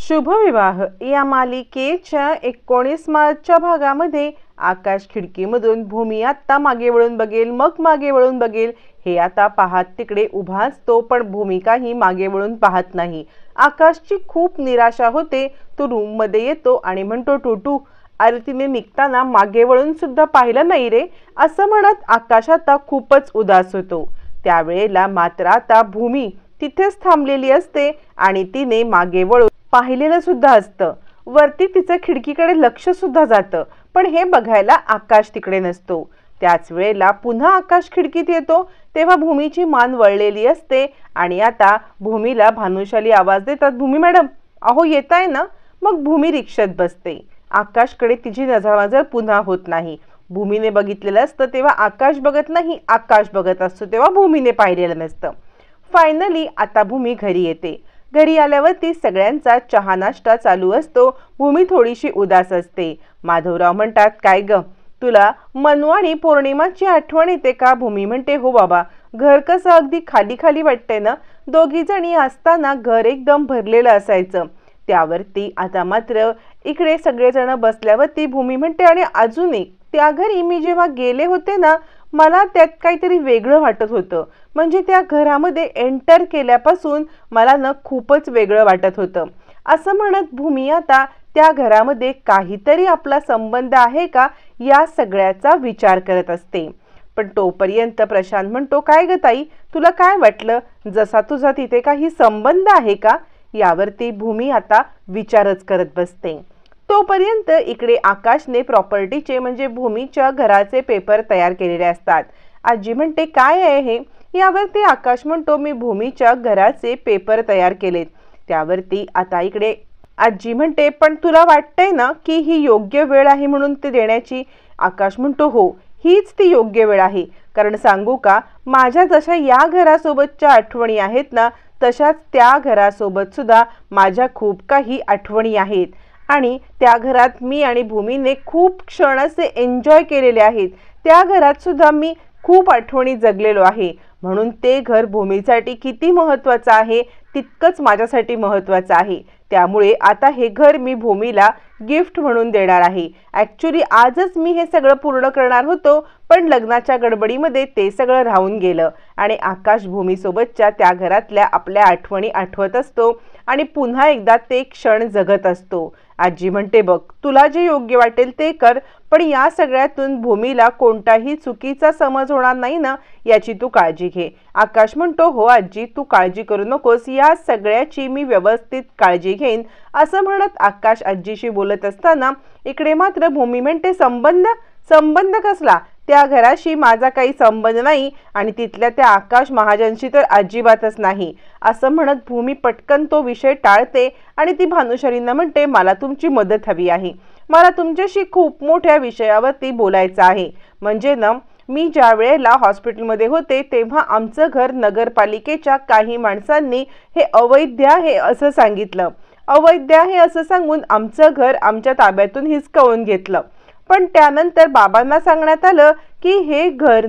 शुभविवाह या मालिकेच्या 19 मार्चच्या भागामध्ये आकाश खिडकीमधून भूमी आता मागे वळून बघेल, मग मागे वळून बघेल हे आता पाहत तिकडे उभा असतो, पण भूमिकाही मागे वळून पाहत नाही। आकाशची खूप निराशा होते। तो रूम मध्ये येतो आणि म्हणतो, टूटू अरे तिने निघताना मागे वळून सुद्धा पाहिलं नाही रे, असं म्हणत आकाश आता खूपच उदास होतो। त्यावेळेला मात्र आता भूमी तिथेच थांबलेली असते आणि तिने मागे वळून पाहिलेलं सुद्धा असतं। वरती तिचं खिडकीकडे लक्ष सुद्धा जातं, पण हे बघायला आकाश तिकडे नसतो। त्याच वेळेला पुन्हा आकाश खिडकीत येतो, तेव्हा भूमीची मान वळलेली असते आणि आता भूमीला भानुशाली आवाज देतात, भूमी मॅडम अहो येताय ना। मग भूमी रिक्षात बसते। आकाशकडे तिची नजर पुन्हा होत नाही। भूमीने बघितलेलं असतं तेव्हा आकाश बघत नाही, आकाश बघत असतो तेव्हा भूमीने पाहिलेलं नसतं। फायनली आता भूमी घरी येते। घरी आल्यावरती सगळ्यांचा चहा नाश्ता चालू असतो। भूमी थोडीशी उदास असते। माधवराव म्हणतात, काय ग तुला मनू आणि पौर्णिमाची आठवण येते का? भूमी म्हणते, हो बाबा, घर कसं अगदी खाली खाली वाटते ना। दोघी जणी असताना घर एकदम भरलेलं असायचं। त्यावरती आता मात्र इकडे सगळेजण बसल्यावरती भूमी म्हणते, आणि अजून एक, त्या घरी मी जेव्हा गेले होते ना, मला त्यात काहीतरी वेगळं वाटत होतं। म्हणजे त्या घरामध्ये एंटर केल्यापासून मला न खूपच वेगळं वाटत होतं। असं म्हणत भूमी आता त्या घरामध्ये काहीतरी आपला संबंध आहे का या सगळ्याचा विचार करत असते। पण तोपर्यंत प्रशांत म्हणतो, काय ग ताई, तुला काय वाटलं, जसा तुझा तिथे काही संबंध आहे का? यावरती भूमी आता विचारच करत बसते। तोपर्यंत इकडे आकाशने प्रॉपर्टीचे म्हणजे भूमीच्या घराचे पेपर तयार केलेले असतात। आजी म्हणते, काय आहे हे? यावरती आकाश म्हणतो, मी भूमीच्या घराचे पेपर तयार केलेत। त्यावरती आता इकडे आजी म्हणते, पण तुला वाटतंय ना की ही योग्य वेळ आहे म्हणून ते देण्याची? आकाश म्हणतो, हो हीच ती योग्य वेळ आहे। कारण सांगू का, माझ्या जशा या घरासोबतच्या आठवणी आहेत ना, तशाच त्या घरासोबत सुद्धा माझ्या खूप काही आठवणी आहेत आणि त्या घरात मी आणि भूमीने खूप क्षण असे एन्जॉय केलेले आहेत। त्या घरात सुद्धा मी खूप आठवणी जगलेलो आहे। म्हणून ते घर भूमीसाठी किती महत्त्वाचं आहे तितकंच माझ्यासाठी महत्त्वाचं आहे। त्यामुळे आता हे घर मी भूमीला गिफ्ट म्हणून देणार आहे। ॲक्च्युली आजच मी हे सगळं पूर्ण करणार होतो, पण लग्नाच्या गडबडीमध्ये ते सगळं राहून गेलं आणि आकाश भूमीसोबतच्या त्या घरातल्या आपल्या आठवणी आठवत असतो आणि पुन्हा एकदा ते क्षण जगत असतो। आजी म्हणते, बघ तुला जे योग्य वाटेल ते कर, पण या सगळ्यातून भूमीला कोणताही चुकीचा समज होणार नाही ना, याची तू काळजी घे। आकाश म्हणतो, हो आजी, तू काळजी करू नकोस, या सगळ्याची मी व्यवस्थित काळजी घेईन। असं म्हणत आकाश आजीशी बोलत असताना इकडे मात्र भूमी म्हणते, संबंध कसला? त्या घराशी माझा काही संबंध नाही आणि तिथल्या त्या आकाश महाजनशी तर अजिबातच नाही। असं म्हणत भूमी पटकन तो विषय टाळते आणि ती भानुशालींना म्हणते, मला तुमची मदत हवी आहे। मला तुमच्याशी खूप मोठ्या विषयावरती बोलायचं आहे। म्हणजे ना, मी ज्या वेळेला हॉस्पिटलमध्ये होते तेव्हा आमचं घर नगरपालिकेच्या काही माणसांनी हे अवैध आहे असं सांगितलं। अवैध आहे असं सांगून आमचं घर आमच्या ताब्यातून हिसकावून घेतलं। पण त्यानंतर बाबांना सांगण्यात आलं की हे घर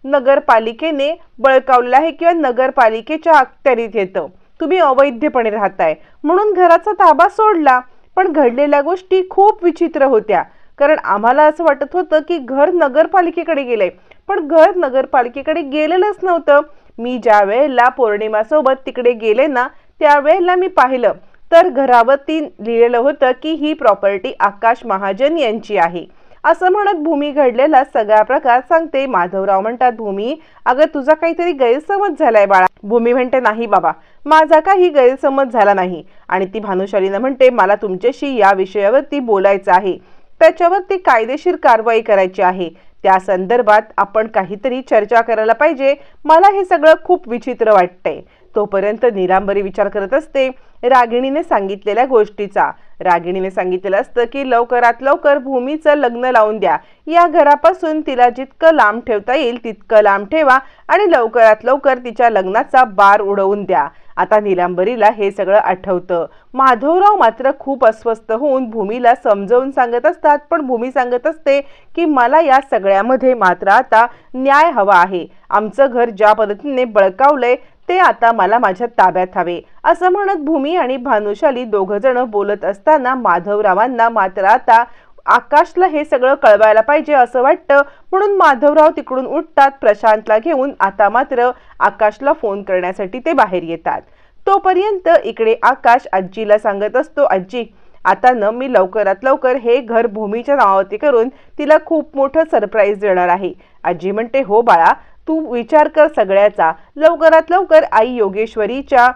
नगरपालिकेने बळकावलं आहे किंवा नगरपालिकेच्या अखत्यारीत येतं, तुम्ही अवैधपणे राहताय, म्हणून घराचा ताबा सोडला। पण घडलेल्या गोष्टी खूप विचित्र होत्या, कारण आम्हाला असं वाटत होतं की घर नगरपालिकेकडे गेलंय, पण घर नगरपालिकेकडे गेलेलंच नव्हतं। मी ज्या वेळेला पौर्णिमासोबत तिकडे गेले ना, त्यावेळेला मी पाहिलं तर घरावरती लिहिलेलं होतं की ही प्रॉपर्टी आकाश महाजन यांची आहे। असं म्हणत भूमी घडलेला सगळा प्रकार सांगते। माधवराव म्हणतात, भूमी अगं तुझा काहीतरी गैरसमज झालाय बाळा। भूमी म्हणते, नाही बाबा, माझा काही गैरसमज झाला नाही। आणि ती भानुशालीनं म्हणते, मला तुमच्याशी या विषयावरती बोलायचं आहे, त्याच्यावरती कायदेशीर कारवाई करायची आहे, त्या संदर्भात आपण काहीतरी चर्चा करायला पाहिजे। मला हे सगळं खूप विचित्र वाटतंय। तोपर्यंत नीलांबरी विचार करत असते रागिणीने सांगितलेल्या गोष्टीचा। रागिणीने सांगितलेलं असतं की लवकरात लवकर भूमीचं लग्न लावून द्या, या घरापासून तिला जितकं लांब ठेवता येईल तितकं लांब ठेवा आणि लवकरात लवकर तिच्या लग्नाचा बार उडवून द्या। आता नीलांबरीला हे सगळं आठवतं। माधवराव मात्र खूप अस्वस्थ होऊन भूमीला समजावून सांगत असतात, पण भूमी सांगत असते की मला या सगळ्यामध्ये मात्र आता न्याय हवा आहे। आमचं घर ज्या पद्धतीने बळकावलंय ते आता मला माझ्या ताब्यात हवे असं म्हणत भूमी आणि भानुशाली दोघ जण बोलत असताना माधवरावांना मात्र आता आकाशला हे सगळं कळवायला पाहिजे असं वाटतं, म्हणून माधवराव तिकडून उठतात. प्रशांतला घेऊन आता मात्र आकाशला फोन करण्यासाठी ते बाहेर येतात. तोपर्यंत इकडे आकाश आजीला सांगत असतो, आजी आता मी लवकरात लवकर हे घर भूमीच्या नावावरती करून तिला खूप मोठं सरप्राईज देणार आहे. आजी म्हणते, हो बाळा, तू विचार कर सगळ्याचा, लवकरात लवकर आई योगेश्वरीच्या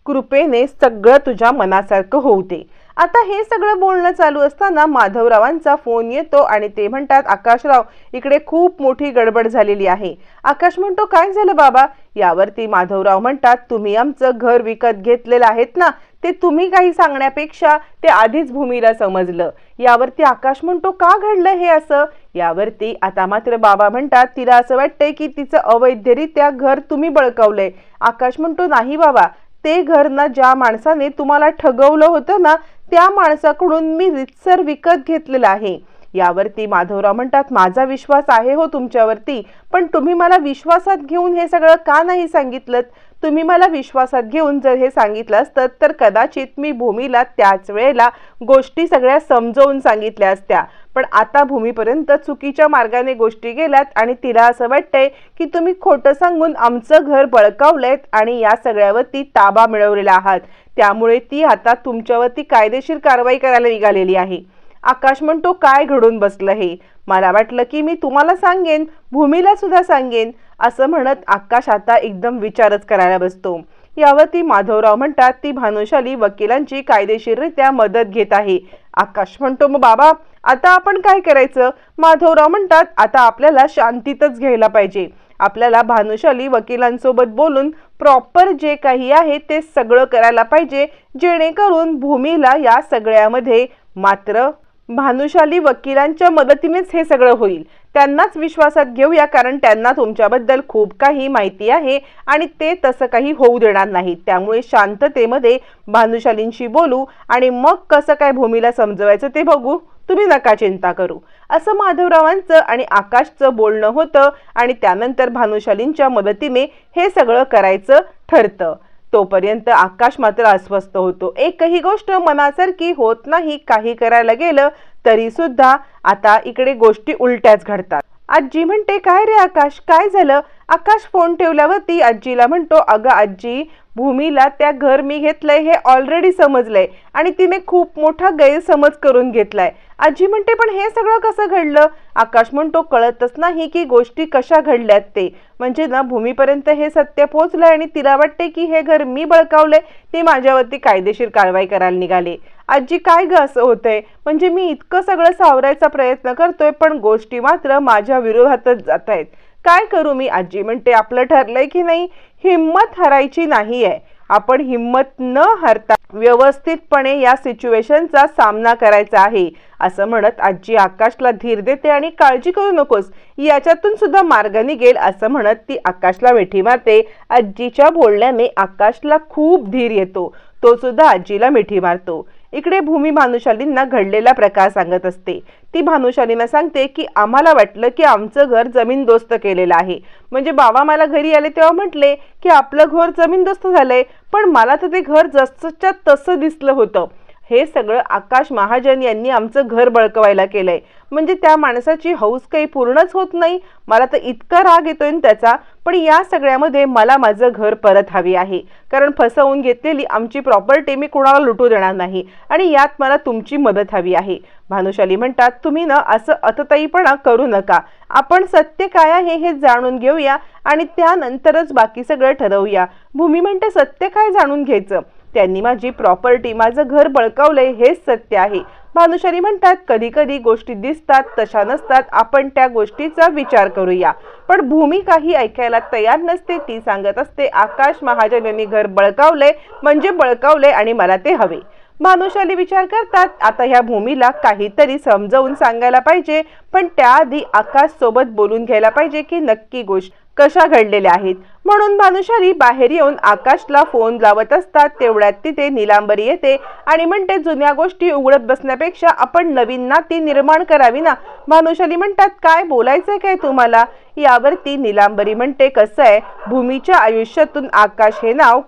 कृपेने सगळं तुझ्या मनासारखं होऊ दे. आता हे सगळं बोलणं चालू असताना माधवरावांचा फोन येतो आणि ते म्हणतात, आकाशराव इकडे खूप मोठी गडबड झालेली आहे. आकाश म्हणतो, काय झालं बाबा? यावरती माधवराव म्हणतात, तुम्ही आमचं घर विकत घेतलेलं आहेत ना, ते तुम्ही काही सांगण्यापेक्षा ते आधीच भूमीला समजलं. यावरती आकाश म्हणतो, का घडलं हे असं? यावरती आता मात्र बाबा म्हणतात, तिला असं वाटतंय की तिचं अवैधरित्या घर तुम्ही बळकावलंय. आकाश म्हणतो, नाही बाबा, ते घर ना ज्या माणसाने तुम्हाला ठगवलं होतं ना, त्या माणसाकडून मी रितसर विकत घेतलेलं आहे. यावरती माधवराव म्हणतात, माझा विश्वास आहे हो तुमच्यावरती, पण तुम्ही मला विश्वासात घेऊन हे सगळं का नाही सांगितलं? तुम्ही मला विश्वासात घेऊन जर हे सांगितलं असतं तर कदाचित मी भूमीला त्याच वेळेला गोष्टी सगळ्या समजावून सांगितल्या असत्या. पण आता भूमीपर्यंत चुकीच्या मार्गाने गोष्टी गेल्यात आणि तिला असं वाटतंय की तुम्ही खोटं सांगून आमचं घर बळकावलंय आणि या सगळ्यावरती ताबा मिळवलेला आहात. त्यामुळे ती आता तुमच्यावरती कायदेशीर कारवाई करायला निघालेली आहे. आकाश म्हणतो, काय घडून बसलं हे? मला वाटलं की मी तुम्हाला सांगेन, भूमीला सुद्धा सांगेन. असं म्हणत आकाश आता एकदम विचारच करायला बसतो. यावरती माधवराव म्हणतात, ती भानुशाली वकिलांची कायदेशीररित्या मदत घेत आहे. आकाश म्हणतो, मग बाबा आता आपण काय करायचं? माधवराव म्हणतात, आता आपल्याला शांतीतच घ्यायला पाहिजे. आपल्याला भानुशाली वकिलांसोबत बोलून प्रॉपर जे काही आहे ते सगळं करायला पाहिजे, जेणेकरून भूमीला या सगळ्यामध्ये मात्र भानुशाली वकिलांच्या मदतीनेच हे सगळं होईल. त्यांनाच विश्वासात घेऊया, कारण त्यांना तुमच्याबद्दल खूप काही माहिती आहे आणि ते तसं काही होऊ देणार नाहीत. त्यामुळे शांततेमध्ये भानुशालींशी बोलू आणि मग कसं काय भूमीला समजवायचं ते बघू, तुम्ही नका चिंता करू. असं माधवरावांचं आणि आकाशचं बोलणं होतं आणि त्यानंतर भानुशालींच्या मदतीने हे सगळं करायचं ठरतं. तोपर्यंत आकाश मात्र अस्वस्थ होतो. एकही गोष्ट मनासारखी होत नाही. काही करायला गेलं तरी सुद्धा आता इकडे गोष्टी उलट्याच घडतात. आजी म्हणते, काय रे आकाश, काय झालं? आकाश फोन ठेवल्यावरती आजीला म्हणतो, अगं आजी, भूमीला त्या घर मी घेतलंय हे ऑलरेडी समजलंय आणि तिने खूप मोठा गैरसमज करून घेतलाय. आजी म्हणते, पण हे सगळं कसं घडलं? आकाश म्हणतो, कळतच नाही की गोष्टी कशा घडल्यात ते. म्हणजे ना भूमीपर्यंत हे सत्य पोहोचलंय आणि तिला वाटते की हे घर मी बळकावलंय, ते माझ्यावरती कायदेशीर कारवाई करायला निघाले. आजी काय ग असं होतंय? म्हणजे मी इतकं सगळं सावरायचा प्रयत्न करतोय पण गोष्टी मात्र माझ्या विरोधातच जात आहेत. काय करू मी? आजी म्हणते, आपलं ठरलंय की नाही, हिम्मत हरायची नाहीये. आपण हिम्मत न हरता व्यवस्थितपणे या सिच्युएशनचा सामना करायचा आहे. असं म्हणत आजी आकाशला धीर देते आणि काळजी करू नकोस, याच्यातून सुद्धा मार्ग निघेल असं म्हणत ती आकाशला मिठी मारते. आजीच्या बोलण्याने आकाशला खूप धीर येतो. तो सुद्धा आजीला मिठी मारतो. इकडे भूमी भानुशालींना घडलेला प्रकार सांगत असते. ती भानुशालींना सांगते की आम्हाला वाटलं की आमचं घर जमीनदोस्त केलेलं आहे. म्हणजे बाबा मला घरी आले तेव्हा म्हटले की आपलं घर जमीनदोस्त झालंय, पण मला तर ते घर जसंच्या तसं दिसलं होतं. हे सगळं आकाश महाजन यांनी आमचं घर बळकवायला केलंय. म्हणजे त्या माणसाची हौस काही पूर्णच होत नाही. मला तर इतका राग येतोय त्याचा. पण या सगळ्यामध्ये मला माझं घर परत हवी आहे, कारण फसवून घेतलेली आमची प्रॉपर्टी मी कुणाला लुटू देणार नाही आणि यात मला तुमची मदत हवी आहे. भानुशाली म्हणतात, तुम्ही ना असं अतताईपणा करू नका. आपण सत्य काय आहे हे जाणून घेऊया आणि त्यानंतरच बाकी सगळं ठरवूया. भूमी म्हणते, सत्य काय जाणून घ्यायचं? त्यांनी माझी प्रॉपर्टी, माझं घर बळकावलंय हेच सत्य आहे. भानुशाली म्हणतात, कधी कधी गोष्टी दिसतात तशा नसतात, आपण त्या गोष्टीचा विचार करूया. पण भूमी काही ऐकायला तयार नसते. ती सांगत असते, आकाश महाजन यांनी घर बळकावलंय म्हणजे बळकावलंय आणि मला ते हवे. भानुशाली विचार करतात, आता ह्या भूमीला काहीतरी समजावून सांगायला पाहिजे, पण त्याआधी आकाश सोबत बोलून घ्यायला पाहिजे की नक्की गोष्ट कशा घडलेल्या आहेत। म्हणून भानुशाली बाहेर येऊन आकाशला फोन लावत असतात। तेवढ्यात तिथे नीलांबरी येते आणि म्हणते, जुन्या गोष्टी उघडत बसण्यापेक्षा आपण नवीन नाती निर्माण करावी ना। भानुशाली म्हणतात, काय बोलायचंय काय तुम्हाला? यावरती नीलांबरी म्हणते, कसं आहे, भूमीच्या आयुष्यातून आकाश हे नाव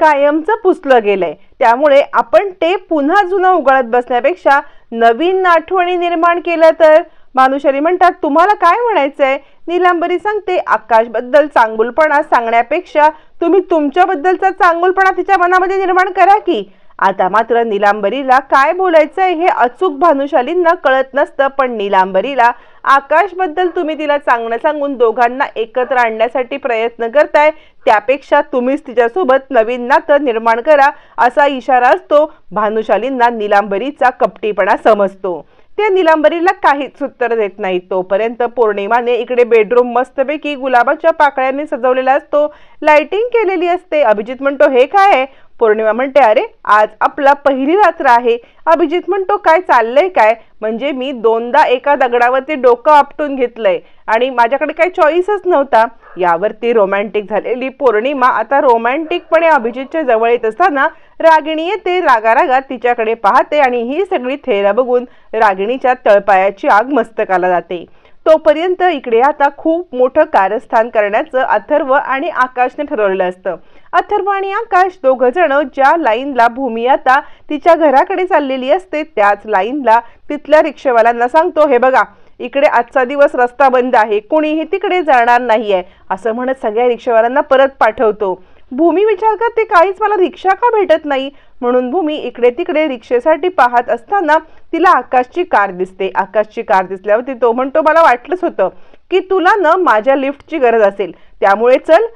कायमचं पुसलं गेलंय, त्यामुळे आपण ते पुन्हा जुनं उघडत बसण्यापेक्षा नवीन आठवणी निर्माण केलं तर। भानुशाली म्हणतात, तुम्हाला काय म्हणायचंय? नीलांबरी सांगते, आकाशबद्दल चांगुलपणा सांगण्यापेक्षा तुम्ही तुमच्याबद्दलचा चांगुलपणा तिच्या मनामध्ये निर्माण करा की। आता मात्र नीलांबरीला काय बोलायचंय हे अचूक भानुशालींना कळत नसतं, पण नीलांबरीला आकाशबद्दल तुम्ही तिला चांगलं सांगून दोघांना एकत्र आणण्यासाठी प्रयत्न करताय, त्यापेक्षा तुम्हीच तिच्यासोबत नवीन नातं निर्माण करा असा इशारा असतो। भानुशालींना नीलांबरीचा कपटीपणा समजतो। ते नीलांबरीला काहीच उत्तर देत नाही। तोपर्यंत पौर्णिमाने इकडे बेडरूम मस्तपैकी गुलाबाच्या पाकळ्यांनी सजवलेला असतो, लाइटिंग केलेली असते। अभिजित म्हणतो, हे काय आहे? पौर्णिमा म्हणते, अरे आज आपला पहिली रात्र आहे। अभिजित म्हणतो, काय चाललंय काय? म्हणजे मी दोनदा एका दगडावरती डोकं आपटून घेतलंय आणि माझ्याकडे काही चॉईसच नव्हता। यावरती रोमॅन्टिक झालेली पौर्णिमा आता रोमॅन्टिकपणे अभिजितच्या जवळ येत असताना रागिणी येते। रागारागात तिच्याकडे पाहते आणि ही सगळी थेरा बघून रागिणीच्या तळपायाची आग मस्तकाला जाते। तोपर्यंत इकडे आता खूप मोठं कारस्थान करण्याचं अथर्व आणि आकाशने ठरवलेलं असतं। अथर्व आणि आकाश दोघं जण ज्या लाईनला भूमी आता तिच्या घराकडे चाललेली असते त्याच लाईनला तिथल्या रिक्षावाल्यांना सांगतो, हे बघा, इकडे आजचा दिवस रस्ता बंद आहे, कोणीही तिकडे जाणार नाहीये असं म्हणत सगळ्या रिक्षावाल्यांना परत पाठवतो। भूमी विचार करते, काहीच मला रिक्षा का भेटत नाही, म्हणून भूमी इकडे तिकडे रिक्षेसाठी पाहत असताना तिला आकाशची कार दिसते। आकाशची कार दिसल्यावर तो म्हणतो, मला वाटलंच होतं की तुला न माझ्या लिफ्टची गरज असेल, त्यामुळे चल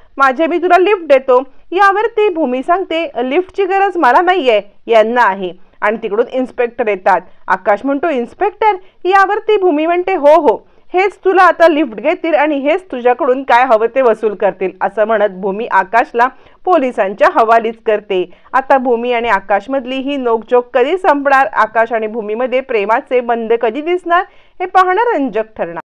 मी तुला लिफ्ट देतो। यावरती भूमी सांगते, लिफ्टची गरज मला नाहीये, यांना आहे। आणि तिकडून इन्स्पेक्टर येतात। आकाश म्हणतो, इन्स्पेक्टर? यावरती भूमी म्हणते, हो, हेच तुला आता लिफ्ट घेतील आणि हेच तुझ्याकडून काय हवं ते वसूल करतील असं म्हणत भूमी आकाशला पोलिसांच्या हवालीच करते। आता भूमी आणि आकाश मधली ही नोकझोक कधी संपणार? आकाश आणि भूमीमध्ये प्रेमाचे बंध कधी दिसणार? हे पाहणं रंजक ठरणार।